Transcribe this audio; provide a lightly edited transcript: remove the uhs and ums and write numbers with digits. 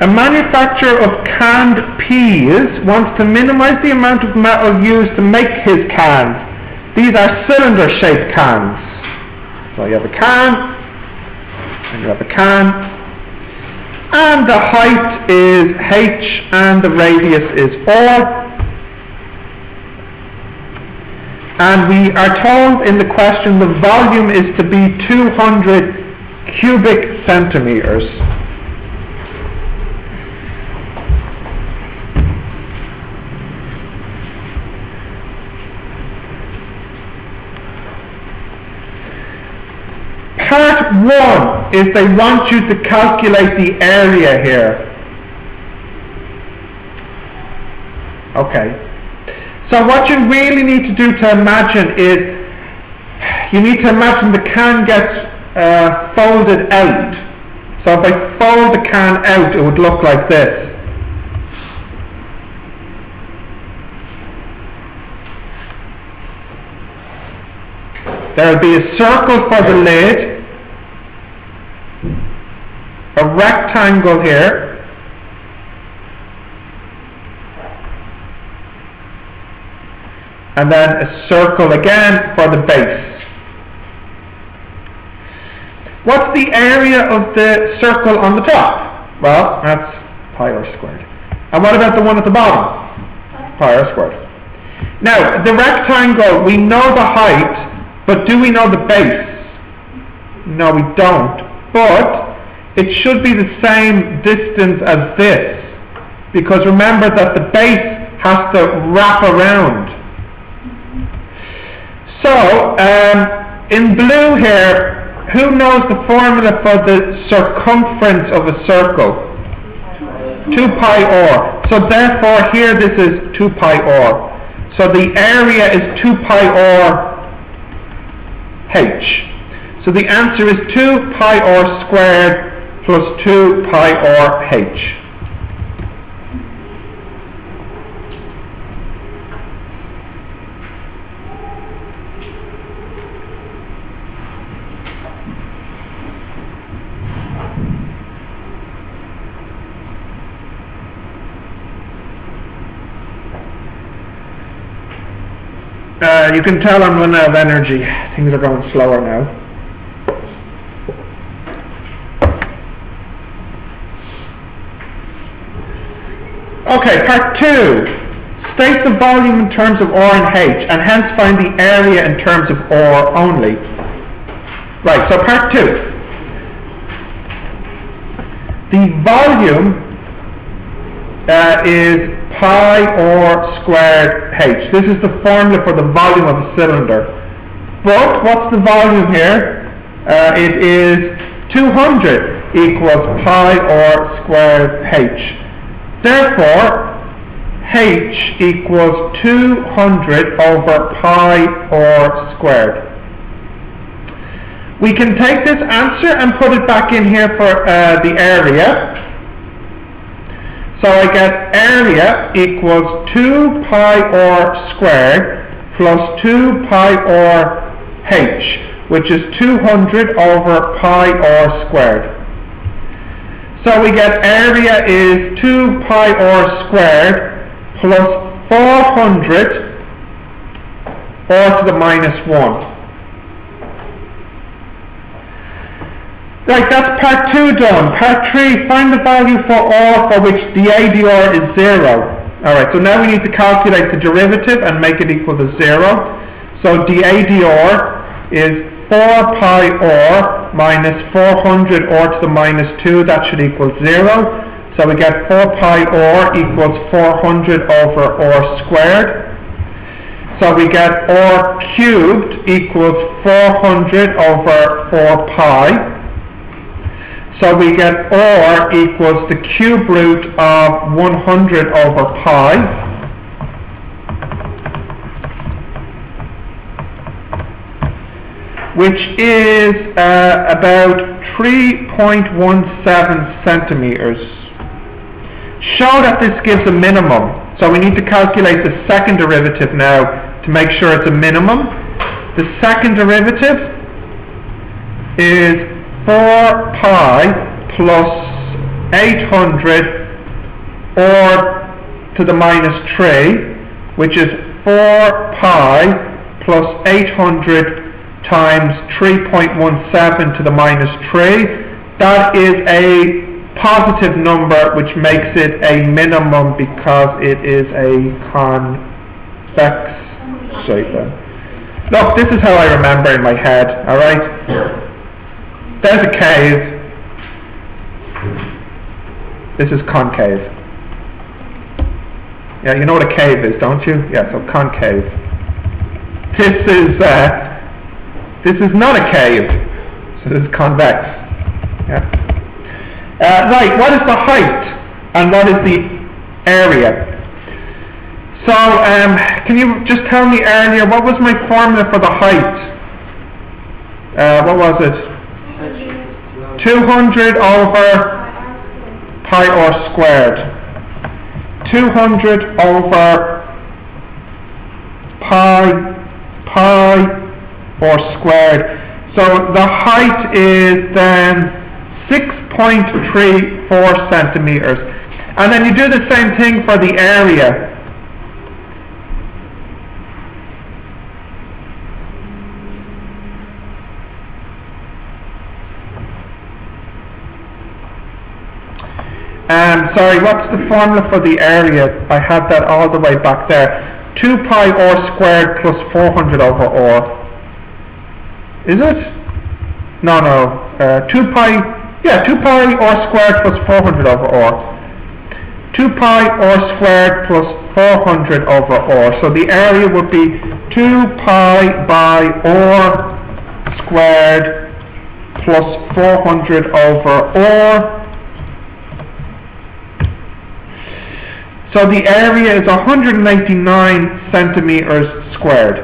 A manufacturer of canned peas wants to minimize the amount of metal used to make his cans. These are cylinder-shaped cans. So you have a can, and you have a can, and the height is h and the radius is r. And we are told in the question the volume is to be 200 cubic centimeters. Part 1 is they want you to calculate the area here. Okay. So what you really need to do to imagine is, you need to imagine the can gets folded out. So if I fold the can out, it would look like this. There will be a circle for the lid, a rectangle here, and then a circle again for the base. What's the area of the circle on the top? Well, that's pi r squared. And what about the one at the bottom? Pi r squared. Now, the rectangle, we know the height, but do we know the base? No, we don't. But it should be the same distance as this, because remember that the base has to wrap around. So, in blue here, who knows the formula for the circumference of a circle? 2 pi r. So therefore here this is 2 pi r. So the area is 2 pi r h. So the answer is 2 pi r squared plus 2 pi r h. You can tell I'm running out of energy. Things are going slower now. Okay, part 2. State the volume in terms of R and H, and hence find the area in terms of R only. Right, so part 2. The volume is pi r squared h. This is the formula for the volume of a cylinder. But what's the volume here? It is 200 equals pi r squared h. Therefore, h equals 200 over pi r squared. We can take this answer and put it back in here for the area. So I get area equals 2 pi r squared plus 2 pi r h, which is 200 over pi r squared. So we get area is 2 pi r squared plus 400 r to the minus 1. Right, that's part 2 done. Part 3, find the value for r for which dA dr is 0. Alright, so now we need to calculate the derivative and make it equal to 0. So dA dr is 4 pi r minus 400 r to the minus 2. That should equal 0. So we get 4 pi r equals 400 over r squared. So we get r cubed equals 400 over 4 pi. So we get r equals the cube root of 100 over pi. Which is about 3.17 centimeters. Show that this gives a minimum. So we need to calculate the second derivative now to make sure it's a minimum. The second derivative is 4 pi plus 800 or to the minus 3, which is 4 pi plus 800 times 3.17 to the minus 3. That is a positive number, which makes it a minimum because it is a convex shape. Look, this is how I remember in my head, alright? There's a cave. This is concave. Yeah, you know what a cave is, don't you? Yeah, so concave. This is not a cave, so this is convex. Yeah. Right, what is the height and what is the area? So, can you just tell me earlier, what was my formula for the height? What was it? 200 over pi r squared. 200 over pi r squared. So the height is then 6.34 centimeters. And then you do the same thing for the area. Sorry, what's the formula for the area? I had that all the way back there. 2 pi r squared plus 400 over r. Is it? No. 2 pi r squared plus 400 over r. 2 pi r squared plus 400 over r. So the area would be 2 pi by r squared plus 400 over r. So the area is 189 centimeters squared.